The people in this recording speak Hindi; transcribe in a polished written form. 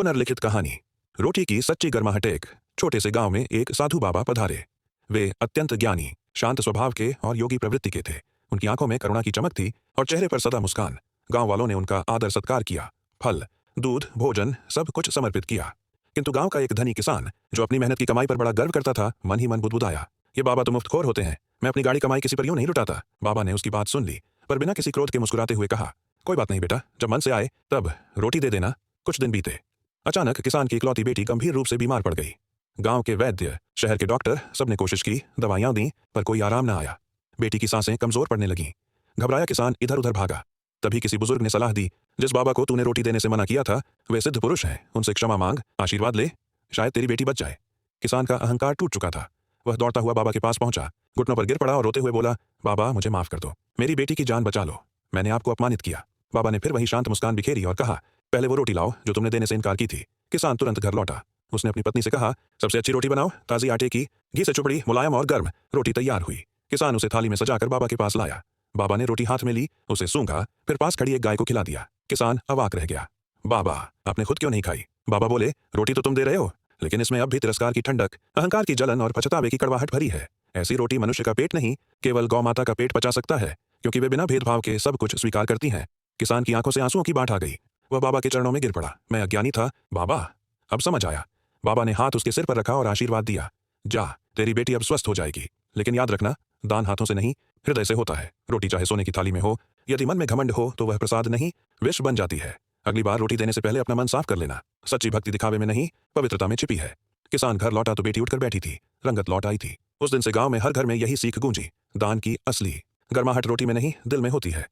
पुनर्लिखित कहानी। रोटी की सच्ची गर्माहट। एक छोटे से गांव में एक साधु बाबा पधारे। वे अत्यंत ज्ञानी, शांत स्वभाव के और योगी प्रवृत्ति के थे। उनकी आंखों में करुणा की चमक थी और चेहरे पर सदा मुस्कान। गांव वालों ने उनका आदर सत्कार किया, फल, दूध, भोजन सब कुछ समर्पित किया। किंतु गांव का एक धनी किसान, जो अपनी मेहनत की कमाई पर बड़ा गर्व करता था, मन ही मन बुदबुदाया, ये बाबा तो मुफ्तखोर होते हैं, मैं अपनी गाड़ी कमाई किसी पर यूं नहीं लुटाता। बाबा ने उसकी बात सुन ली, पर बिना किसी क्रोध के मुस्कुराते हुए कहा, कोई बात नहीं बेटा, जब मन से आए तब रोटी दे देना। कुछ दिन बीते। अचानक किसान की इकलौती बेटी गंभीर रूप से बीमार पड़ गई। गांव के वैद्य, शहर के डॉक्टर सबने कोशिश की, दवाइयां दी, पर कोई आराम न आया। बेटी की सांसें कमजोर पड़ने लगीं। घबराया किसान इधर उधर भागा। तभी किसी बुजुर्ग ने सलाह दी, जिस बाबा को तूने रोटी देने से मना किया था, वे सिद्ध पुरुष हैं, उनसे क्षमा मांग, आशीर्वाद ले, शायद तेरी बेटी बच जाए। किसान का अहंकार टूट चुका था। वह दौड़ता हुआ बाबा के पास पहुंचा, घुटनों पर गिर पड़ा और रोते हुए बोला, बाबा मुझे माफ कर दो, मेरी बेटी की जान बचा लो, मैंने आपको अपमानित किया। बाबा ने फिर वही शांत मुस्कान बिखेरी और कहा, पहले वो रोटी लाओ जो तुमने देने से इनकार की थी। किसान तुरंत घर लौटा। उसने अपनी पत्नी से कहा, सबसे अच्छी रोटी बनाओ, ताजी आटे की, घी से चुपड़ी, मुलायम और गर्म। रोटी तैयार हुई। किसान उसे थाली में सजाकर बाबा के पास लाया। बाबा ने रोटी हाथ में ली, उसे सूंघा, फिर पास खड़ी एक गाय को खिला दिया। किसान अवाक रह गया। बाबा, आपने खुद क्यों नहीं खाई? बाबा बोले, रोटी तो तुम दे रहे हो, लेकिन इसमें अब भी तिरस्कार की ठंडक, अहंकार की जलन और पछतावे की कड़वाहट भरी है। ऐसी रोटी मनुष्य का पेट नहीं, केवल गौ माता का पेट पचा सकता है, क्योंकि वे बिना भेदभाव के सब कुछ स्वीकार करती हैं। किसान की आंखों से आंसुओं की बाढ़ आ गई। वह बाबा के चरणों में गिर पड़ा। मैं अज्ञानी था बाबा, अब समझ आया। बाबा ने हाथ उसके सिर पर रखा और आशीर्वाद दिया, जा, तेरी बेटी अब स्वस्थ हो जाएगी, लेकिन याद रखना, दान हाथों से नहीं, हृदय से होता है। रोटी चाहे सोने की थाली में हो, यदि मन में घमंड हो तो वह प्रसाद नहीं, विष बन जाती है। अगली बार रोटी देने से पहले अपना मन साफ कर लेना। सच्ची भक्ति दिखावे में नहीं, पवित्रता में छिपी है। किसान घर लौटा तो बेटी उठकर बैठी थी, रंगत लौट आई थी। उस दिन से गांव में हर घर में यही सीख गूंजी, दान की असली गर्माहट रोटी में नहीं, दिल में होती है।